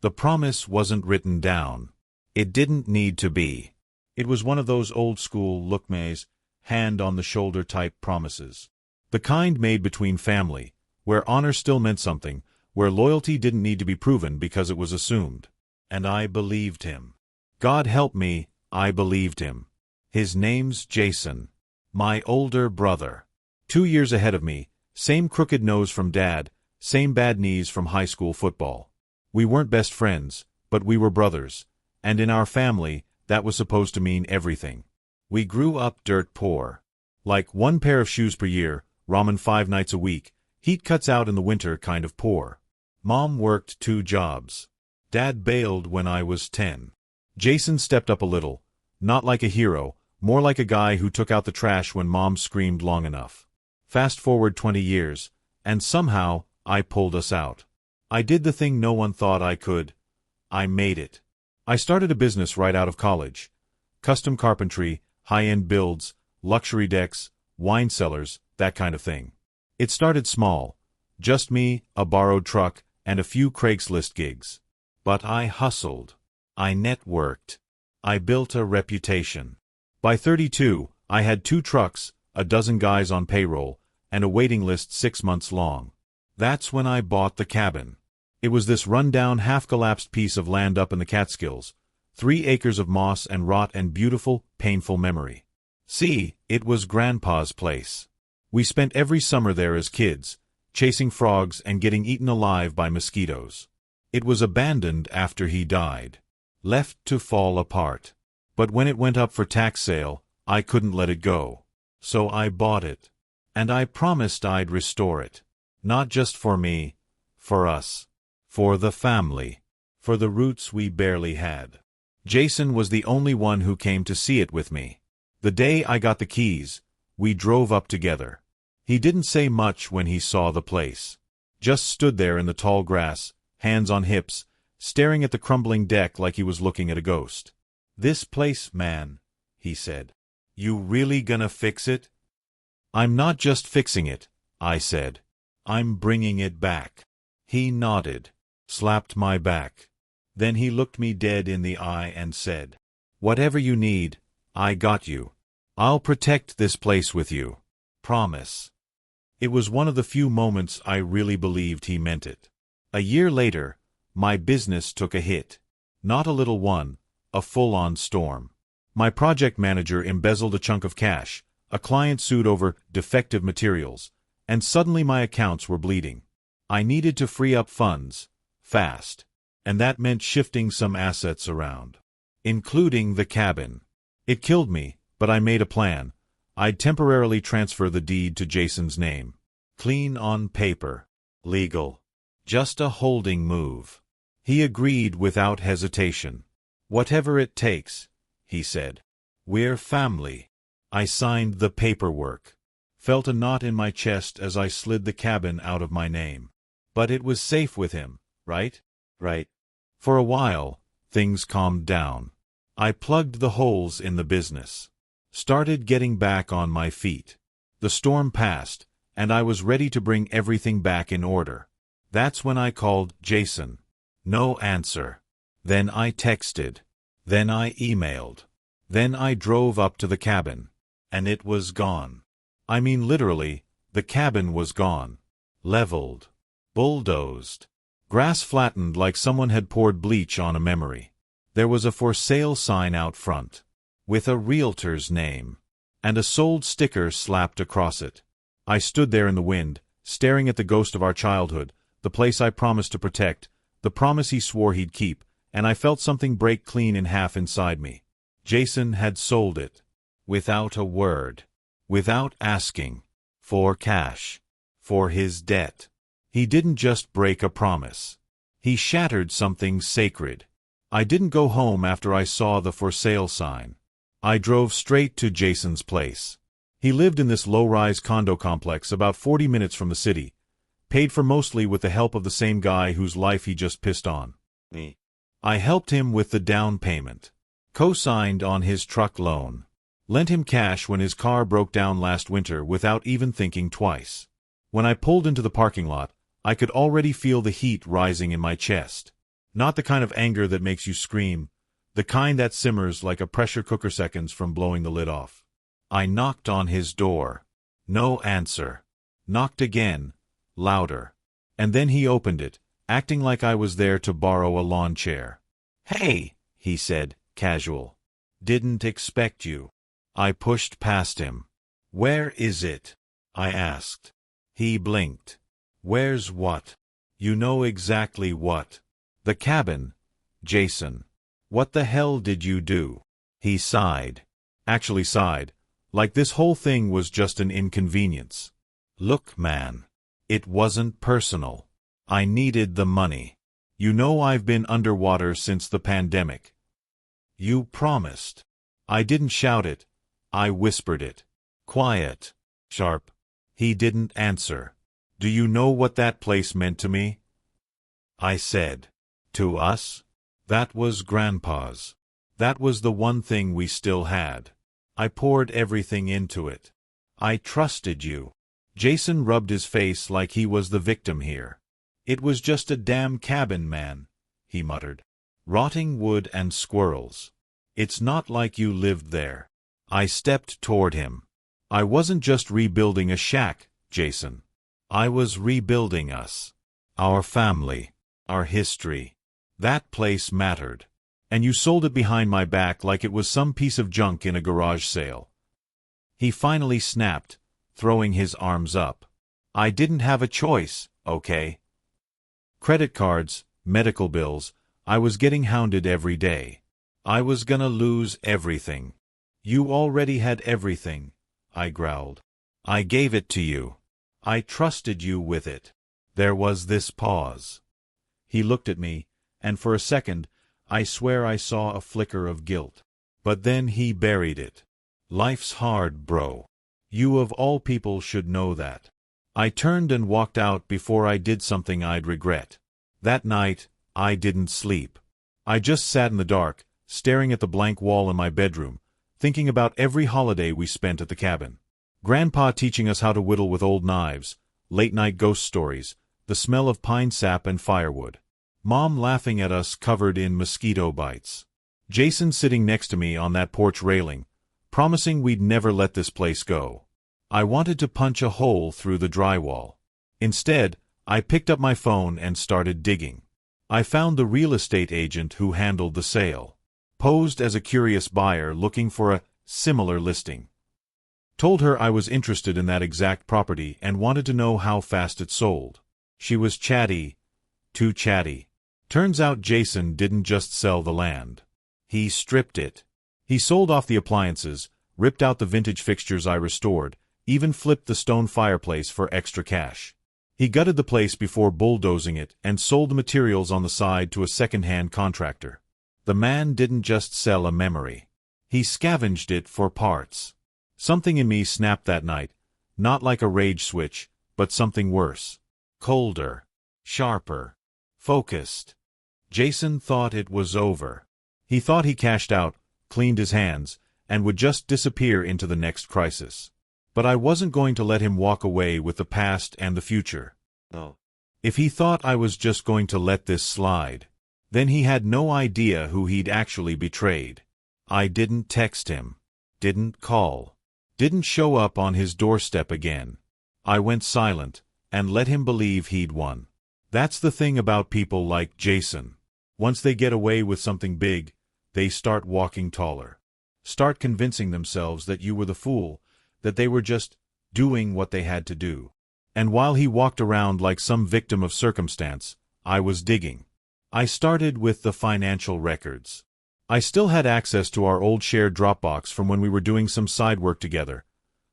The promise wasn't written down. It didn't need to be. It was one of those old-school look-mays, hand-on-the-shoulder type promises. The kind made between family, where honor still meant something, where loyalty didn't need to be proven because it was assumed. And I believed him. God help me, I believed him. His name's Jason. My older brother. 2 years ahead of me, same crooked nose from Dad, same bad knees from high school football. We weren't best friends, but we were brothers, and in our family, that was supposed to mean everything. We grew up dirt poor. Like 1 pair of shoes per year, ramen 5 nights a week, heat cuts out in the winter kind of poor. Mom worked 2 jobs. Dad bailed when I was 10. Jason stepped up a little, not like a hero, more like a guy who took out the trash when Mom screamed long enough. Fast forward 20 years, and somehow, I pulled us out. I did the thing no one thought I could. I made it. I started a business right out of college. Custom carpentry, high-end builds, luxury decks, wine cellars, that kind of thing. It started small. Just me, a borrowed truck, and a few Craigslist gigs. But I hustled. I networked. I built a reputation. By 32, I had 2 trucks, a dozen guys on payroll, and a waiting list 6 months long. That's when I bought the cabin. It was this run-down, half-collapsed piece of land up in the Catskills, 3 acres of moss and rot and beautiful, painful memory. See, it was Grandpa's place. We spent every summer there as kids, chasing frogs and getting eaten alive by mosquitoes. It was abandoned after he died. Left to fall apart. But when it went up for tax sale, I couldn't let it go. So I bought it. And I promised I'd restore it. Not just for me, for us. For the family. For the roots we barely had. Jason was the only one who came to see it with me. The day I got the keys, we drove up together. He didn't say much when he saw the place. Just stood there in the tall grass, hands on hips, staring at the crumbling deck like he was looking at a ghost. "This place, man," he said. "You really gonna fix it?" "I'm not just fixing it," I said. "I'm bringing it back." He nodded, slapped my back. Then he looked me dead in the eye and said, "Whatever you need, I got you. I'll protect this place with you. Promise." It was one of the few moments I really believed he meant it. A year later, my business took a hit. Not a little one, a full-on storm. My project manager embezzled a chunk of cash, a client sued over defective materials, and suddenly my accounts were bleeding. I needed to free up funds, fast. And that meant shifting some assets around. Including the cabin. It killed me, but I made a plan. I'd temporarily transfer the deed to Jason's name. Clean on paper. Legal. Just a holding move. He agreed without hesitation. "Whatever it takes," he said. "We're family." I signed the paperwork. Felt a knot in my chest as I slid the cabin out of my name. But it was safe with him, right? Right. For a while, things calmed down. I plugged the holes in the business. Started getting back on my feet. The storm passed, and I was ready to bring everything back in order. That's when I called Jason. No answer. Then I texted. Then I emailed. Then I drove up to the cabin. And it was gone. I mean literally, the cabin was gone. Leveled. Bulldozed. Grass flattened like someone had poured bleach on a memory. There was a for sale sign out front. With a realtor's name. And a sold sticker slapped across it. I stood there in the wind, staring at the ghost of our childhood, the place I promised to protect, the promise he swore he'd keep, and I felt something break clean in half inside me. Jason had sold it. Without a word. Without asking. For cash. For his debt. He didn't just break a promise. He shattered something sacred. I didn't go home after I saw the for sale sign. I drove straight to Jason's place. He lived in this low-rise condo complex about 40 minutes from the city, paid for mostly with the help of the same guy whose life he just pissed on. Me. I helped him with the down payment. Co-signed on his truck loan. Lent him cash when his car broke down last winter without even thinking twice. When I pulled into the parking lot, I could already feel the heat rising in my chest. Not the kind of anger that makes you scream, the kind that simmers like a pressure cooker seconds from blowing the lid off. I knocked on his door. No answer. Knocked again, louder. And then he opened it, acting like I was there to borrow a lawn chair. "Hey," he said, casual. "Didn't expect you." I pushed past him. "Where is it?" I asked. He blinked. "Where's what?" "You know exactly what." "The cabin, Jason." "What the hell did you do?" He sighed. Actually sighed, like this whole thing was just an inconvenience. "Look, man. It wasn't personal. I needed the money. You know I've been underwater since the pandemic. You promised." I didn't shout it. I whispered it. "Quiet. Sharp." He didn't answer. "Do you know what that place meant to me?" I said. "To us? That was Grandpa's. That was the one thing we still had. I poured everything into it. I trusted you." Jason rubbed his face like he was the victim here. "It was just a damn cabin, man," he muttered. "Rotting wood and squirrels. It's not like you lived there." I stepped toward him. "I wasn't just rebuilding a shack, Jason. I was rebuilding us. Our family. Our history. That place mattered. And you sold it behind my back like it was some piece of junk in a garage sale." He finally snapped, throwing his arms up. "I didn't have a choice, okay? Credit cards, medical bills, I was getting hounded every day. I was gonna lose everything." "You already had everything," I growled. "I gave it to you. I trusted you with it." There was this pause. He looked at me, and for a second, I swear I saw a flicker of guilt. But then he buried it. "Life's hard, bro. You of all people should know that." I turned and walked out before I did something I'd regret. That night, I didn't sleep. I just sat in the dark, staring at the blank wall in my bedroom, thinking about every holiday we spent at the cabin. Grandpa teaching us how to whittle with old knives, late-night ghost stories, the smell of pine sap and firewood. Mom laughing at us covered in mosquito bites. Jason sitting next to me on that porch railing, promising we'd never let this place go. I wanted to punch a hole through the drywall. Instead, I picked up my phone and started digging. I found the real estate agent who handled the sale. Posed as a curious buyer looking for a similar listing. Told her I was interested in that exact property and wanted to know how fast it sold. She was chatty, too chatty. Turns out Jason didn't just sell the land. He stripped it. He sold off the appliances, ripped out the vintage fixtures I restored, even flipped the stone fireplace for extra cash. He gutted the place before bulldozing it and sold the materials on the side to a second-hand contractor. The man didn't just sell a memory. He scavenged it for parts. Something in me snapped that night, not like a rage switch, but something worse. Colder. Sharper. Focused. Jason thought it was over. He thought he cashed out, cleaned his hands, and would just disappear into the next crisis. But I wasn't going to let him walk away with the past and the future. No. If he thought I was just going to let this slide, then he had no idea who he'd actually betrayed. I didn't text him. Didn't call. Didn't show up on his doorstep again. I went silent, and let him believe he'd won. That's the thing about people like Jason. Once they get away with something big, they start walking taller. Start convincing themselves that you were the fool, that they were just doing what they had to do. And while he walked around like some victim of circumstance, I was digging. I started with the financial records. I still had access to our old shared Dropbox from when we were doing some side work together.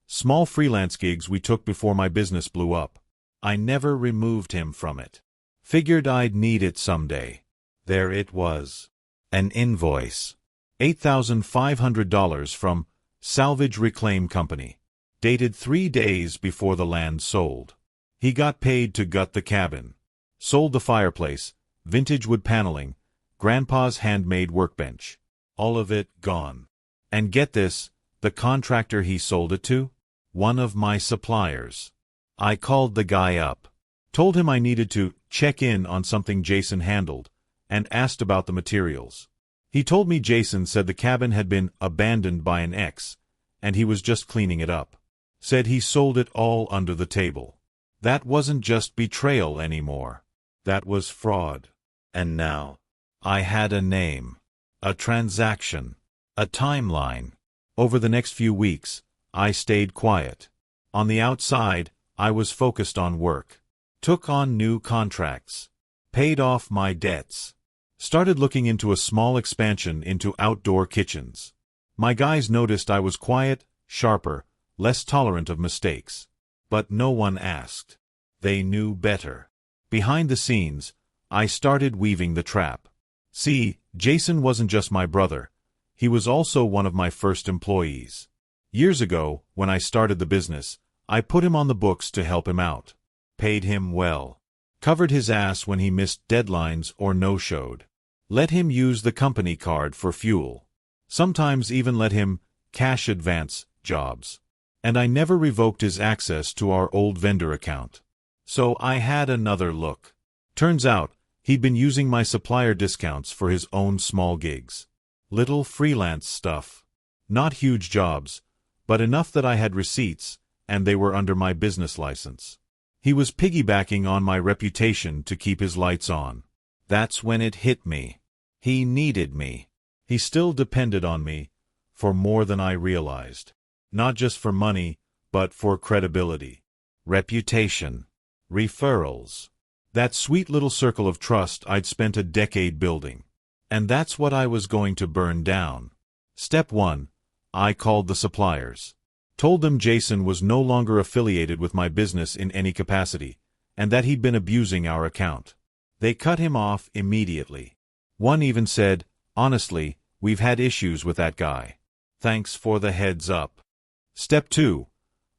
Small freelance gigs we took before my business blew up. I never removed him from it. Figured I'd need it someday. There it was. An invoice. $8,500 from Salvage Reclaim Company. Dated 3 days before the land sold. He got paid to gut the cabin. Sold the fireplace, vintage wood paneling, Grandpa's handmade workbench. All of it gone. And get this, the contractor he sold it to? One of my suppliers. I called the guy up. Told him I needed to check in on something Jason handled, and asked about the materials. He told me Jason said the cabin had been abandoned by an ex, and he was just cleaning it up. Said he sold it all under the table. That wasn't just betrayal anymore. That was fraud. And now, I had a name, a transaction, a timeline. Over the next few weeks, I stayed quiet. On the outside, I was focused on work. Took on new contracts. Paid off my debts. Started looking into a small expansion into outdoor kitchens. My guys noticed I was quiet, sharper, less tolerant of mistakes. But no one asked. They knew better. Behind the scenes, I started weaving the trap. See, Jason wasn't just my brother. He was also one of my first employees. Years ago, when I started the business, I put him on the books to help him out. Paid him well. Covered his ass when he missed deadlines or no-showed. Let him use the company card for fuel. Sometimes even let him cash advance jobs. And I never revoked his access to our old vendor account. So I had another look. Turns out, he'd been using my supplier discounts for his own small gigs. Little freelance stuff. Not huge jobs, but enough that I had receipts, and they were under my business license. He was piggybacking on my reputation to keep his lights on. That's when it hit me. He needed me. He still depended on me, for more than I realized. Not just for money, but for credibility, reputation, referrals. That sweet little circle of trust I'd spent a decade building. And that's what I was going to burn down. Step 1. I called the suppliers. Told them Jason was no longer affiliated with my business in any capacity, and that he'd been abusing our account. They cut him off immediately. One even said, "Honestly, we've had issues with that guy. Thanks for the heads up." Step 2.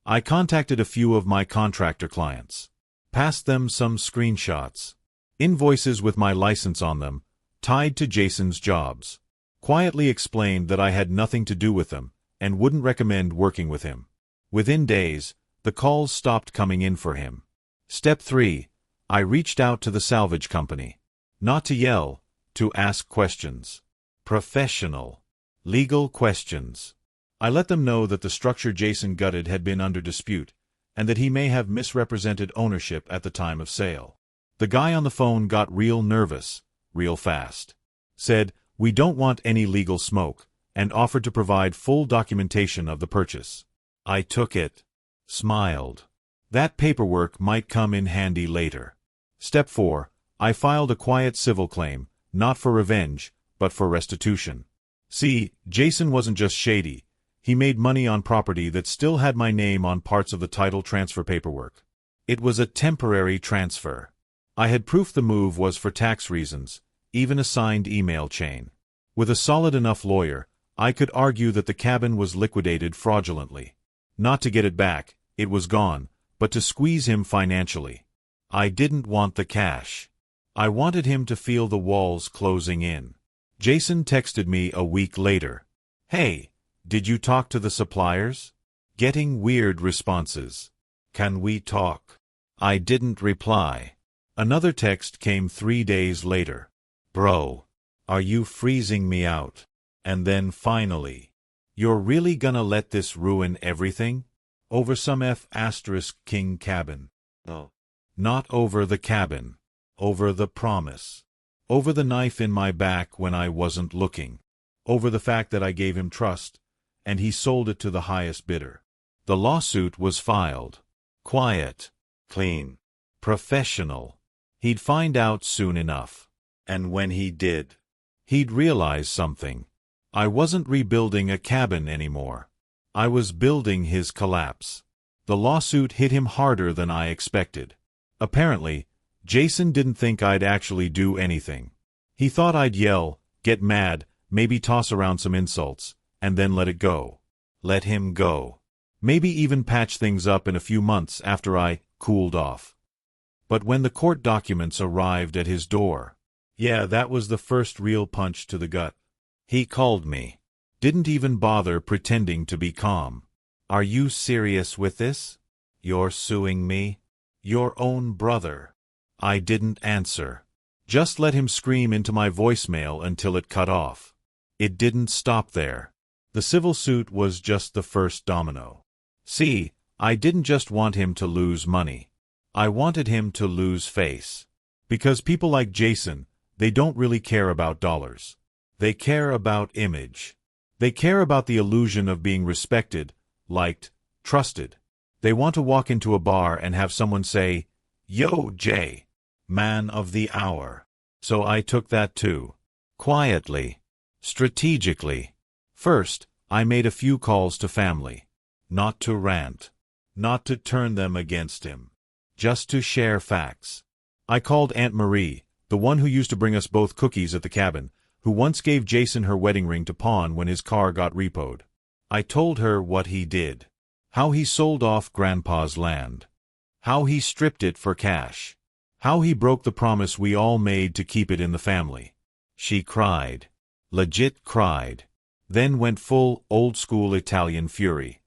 I contacted a few of my contractor clients. Passed them some screenshots. Invoices with my license on them, tied to Jason's jobs. Quietly explained that I had nothing to do with them, and wouldn't recommend working with him. Within days, the calls stopped coming in for him. Step 3. I reached out to the salvage company. Not to yell, to ask questions. Professional, legal questions. I let them know that the structure Jason gutted had been under dispute, and that he may have misrepresented ownership at the time of sale. The guy on the phone got real nervous, real fast. Said, "We don't want any legal smoke," and offered to provide full documentation of the purchase. I took it. Smiled. That paperwork might come in handy later. Step 4. I filed a quiet civil claim, not for revenge, but for restitution. See, Jason wasn't just shady. He made money on property that still had my name on parts of the title transfer paperwork. It was a temporary transfer. I had proof the move was for tax reasons, even a signed email chain. With a solid enough lawyer, I could argue that the cabin was liquidated fraudulently. Not to get it back, it was gone, but to squeeze him financially. I didn't want the cash. I wanted him to feel the walls closing in. Jason texted me a week later. "Hey, did you talk to the suppliers?" Getting weird responses. "Can we talk?" I didn't reply. Another text came 3 days later. "Bro, are you freezing me out?" And then finally, "You're really gonna let this ruin everything? Over some F***king cabin?" No. Not over the cabin. Over the promise. Over the knife in my back when I wasn't looking. Over the fact that I gave him trust, and he sold it to the highest bidder. The lawsuit was filed. Quiet. Clean. Professional. He'd find out soon enough. And when he did, he'd realize something. I wasn't rebuilding a cabin anymore. I was building his collapse. The lawsuit hit him harder than I expected. Apparently, Jason didn't think I'd actually do anything. He thought I'd yell, get mad, maybe toss around some insults, and then let it go. Let him go. Maybe even patch things up in a few months after I cooled off. But when the court documents arrived at his door, yeah, that was the first real punch to the gut. He called me. Didn't even bother pretending to be calm. "Are you serious with this? You're suing me? Your own brother?" I didn't answer. Just let him scream into my voicemail until it cut off. It didn't stop there. The civil suit was just the first domino. See, I didn't just want him to lose money. I wanted him to lose face. Because people like Jason, they don't really care about dollars. They care about image. They care about the illusion of being respected, liked, trusted. They want to walk into a bar and have someone say, "Yo, Jay, man of the hour." So I took that too. Quietly. Strategically. First, I made a few calls to family. Not to rant. Not to turn them against him. Just to share facts. I called Aunt Marie, the one who used to bring us both cookies at the cabin, who once gave Jason her wedding ring to pawn when his car got repoed. I told her what he did. How he sold off Grandpa's land. How he stripped it for cash. How he broke the promise we all made to keep it in the family. She cried. Legit cried. Then went full old-school Italian fury.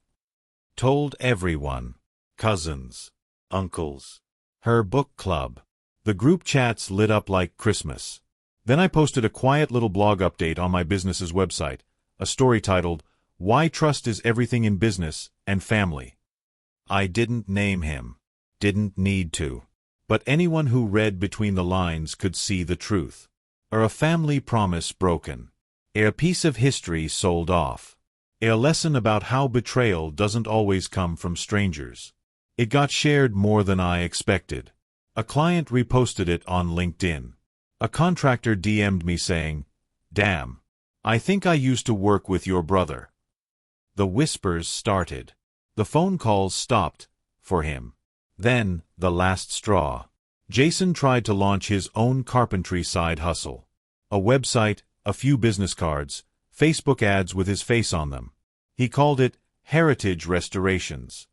Told everyone. Cousins. Uncles. Her book club. The group chats lit up like Christmas. Then I posted a quiet little blog update on my business's website, a story titled, "Why Trust is Everything in Business and Family." I didn't name him. Didn't need to. But anyone who read between the lines could see the truth. A family promise broken. A piece of history sold off. A lesson about how betrayal doesn't always come from strangers. It got shared more than I expected. A client reposted it on LinkedIn. A contractor DM'd me saying, "Damn. I think I used to work with your brother." The whispers started. The phone calls stopped, for him. Then, the last straw. Jason tried to launch his own carpentry side hustle. A website, a few business cards, Facebook ads with his face on them. He called it Heritage Restorations.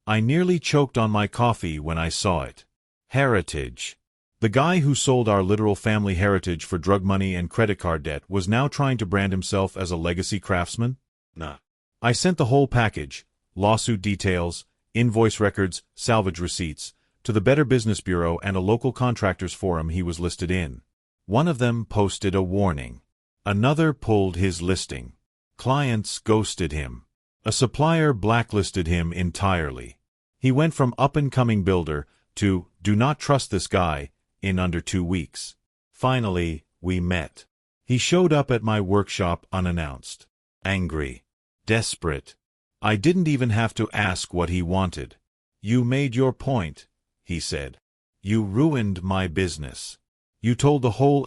I nearly choked on my coffee when I saw it. Heritage. The guy who sold our literal family heritage for drug money and credit card debt was now trying to brand himself as a legacy craftsman? Nah. I sent the whole package, lawsuit details, invoice records, salvage receipts, to the Better Business Bureau and a local contractors forum he was listed in. One of them posted a warning. Another pulled his listing. Clients ghosted him. A supplier blacklisted him entirely. He went from up-and-coming builder to "do not trust this guy" in under 2 weeks. Finally, we met. He showed up at my workshop unannounced. Angry. Desperate. I didn't even have to ask what he wanted. "You made your point," he said. "You ruined my business. You told the whole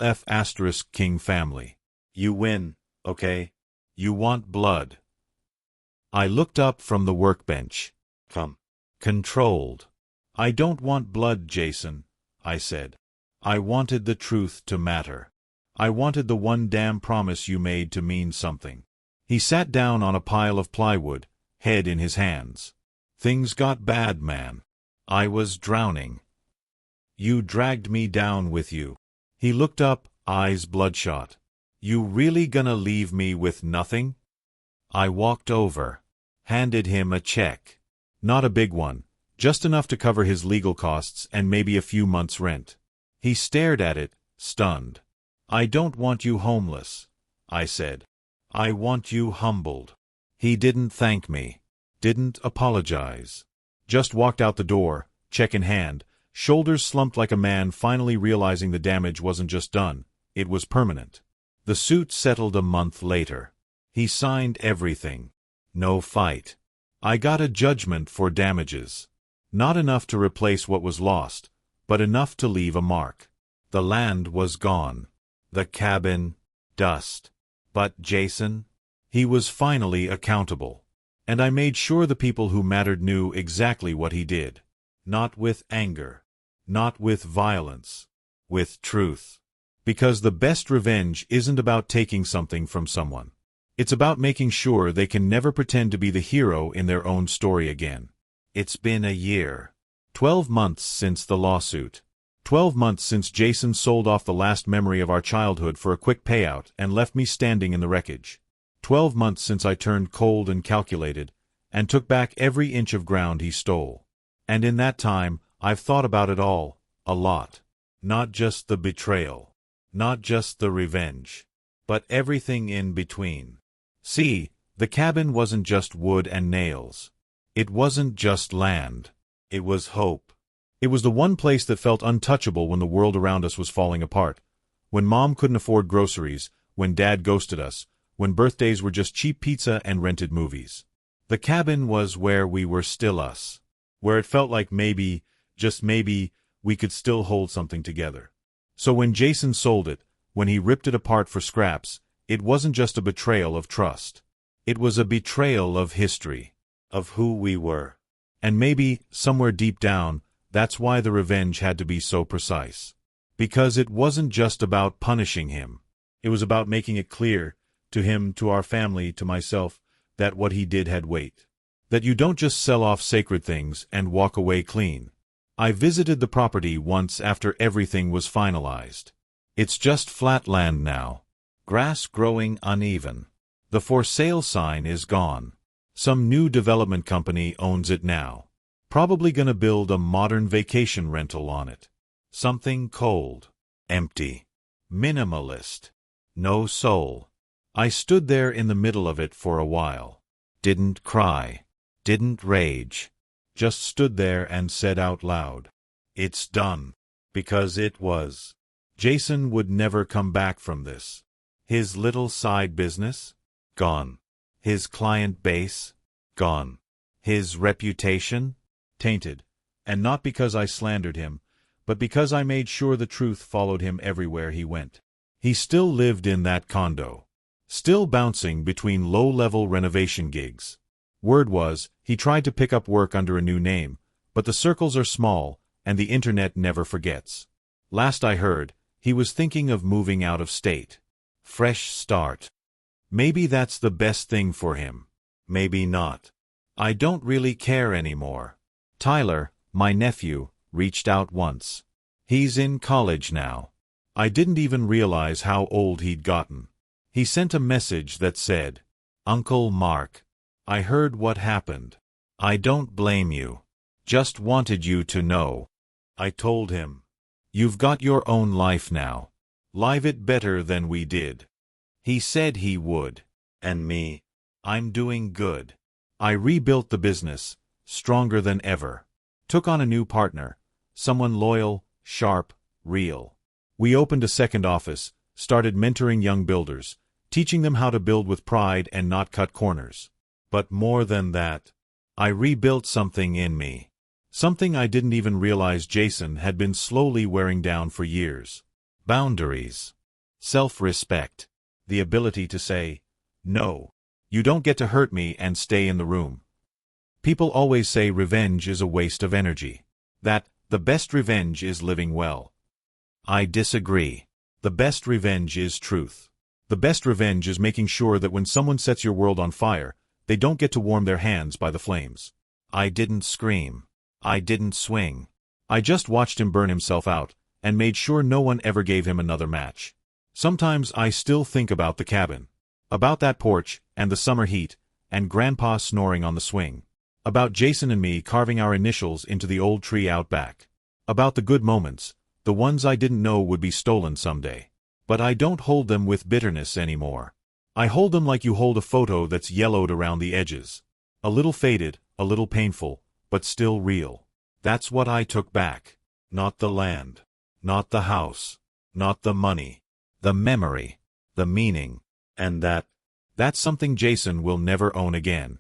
King family. You win, okay? You want blood." I looked up from the workbench. Controlled. "I don't want blood, Jason," I said. "I wanted the truth to matter. I wanted the one damn promise you made to mean something." He sat down on a pile of plywood, head in his hands. "Things got bad, man. I was drowning. You dragged me down with you." He looked up, eyes bloodshot. "You really gonna leave me with nothing?" I walked over. Handed him a check. Not a big one, just enough to cover his legal costs and maybe a few months' rent. He stared at it, stunned. "I don't want you homeless," I said. "I want you humbled." He didn't thank me. Didn't apologize. Just walked out the door, check in hand, shoulders slumped like a man finally realizing the damage wasn't just done, it was permanent. The suit settled a month later. He signed everything. No fight. I got a judgment for damages. Not enough to replace what was lost, but enough to leave a mark. The land was gone. The cabin, dust. But Jason? He was finally accountable. And I made sure the people who mattered knew exactly what he did. Not with anger. Not with violence. With truth. Because the best revenge isn't about taking something from someone. It's about making sure they can never pretend to be the hero in their own story again. It's been a year. 12 months since the lawsuit. 12 months since Jason sold off the last memory of our childhood for a quick payout and left me standing in the wreckage. 12 months since I turned cold and calculated, and took back every inch of ground he stole. And in that time, I've thought about it all, a lot. Not just the betrayal. Not just the revenge. But everything in between. See, the cabin wasn't just wood and nails. It wasn't just land. It was hope. It was the one place that felt untouchable when the world around us was falling apart. When Mom couldn't afford groceries, when Dad ghosted us, when birthdays were just cheap pizza and rented movies. The cabin was where we were still us. Where it felt like maybe, just maybe, we could still hold something together. So when Jason sold it, when he ripped it apart for scraps, it wasn't just a betrayal of trust. It was a betrayal of history, of who we were. And maybe, somewhere deep down, that's why the revenge had to be so precise. Because it wasn't just about punishing him. It was about making it clear, to him, to our family, to myself, that what he did had weight. That you don't just sell off sacred things and walk away clean. I visited the property once after everything was finalized. It's just flat land now. Grass growing uneven. The for sale sign is gone. Some new development company owns it now. Probably gonna build a modern vacation rental on it. Something cold. Empty. Minimalist. No soul. I stood there in the middle of it for a while. Didn't cry. Didn't rage. Just stood there and said out loud, "It's done." Because it was. Jason would never come back from this. His little side business? Gone. His client base? Gone. His reputation? Tainted. And not because I slandered him, but because I made sure the truth followed him everywhere he went. He still lived in that condo. Still bouncing between low-level renovation gigs. Word was, he tried to pick up work under a new name, but the circles are small, and the internet never forgets. Last I heard, he was thinking of moving out of state. Fresh start. Maybe that's the best thing for him. Maybe not. I don't really care anymore. Tyler, my nephew, reached out once. He's in college now. I didn't even realize how old he'd gotten. He sent a message that said, "Uncle Mark, I heard what happened. I don't blame you. Just wanted you to know." I told him, "You've got your own life now. Live it better than we did." He said he would. And me? I'm doing good. I rebuilt the business, stronger than ever. Took on a new partner, someone loyal, sharp, real. We opened a second office, started mentoring young builders, teaching them how to build with pride and not cut corners. But more than that, I rebuilt something in me. Something I didn't even realize Jason had been slowly wearing down for years. Boundaries. Self-respect. The ability to say, "No. You don't get to hurt me," and stay in the room. People always say revenge is a waste of energy. That, the best revenge is living well. I disagree. The best revenge is truth. The best revenge is making sure that when someone sets your world on fire, they don't get to warm their hands by the flames. I didn't scream. I didn't swing. I just watched him burn himself out, and made sure no one ever gave him another match. Sometimes I still think about the cabin. About that porch, and the summer heat, and Grandpa snoring on the swing. About Jason and me carving our initials into the old tree out back. About the good moments, the ones I didn't know would be stolen someday. But I don't hold them with bitterness anymore. I hold them like you hold a photo that's yellowed around the edges. A little faded, a little painful, but still real. That's what I took back. Not the land. Not the house. Not the money. The memory. The meaning. And that's something Jason will never own again.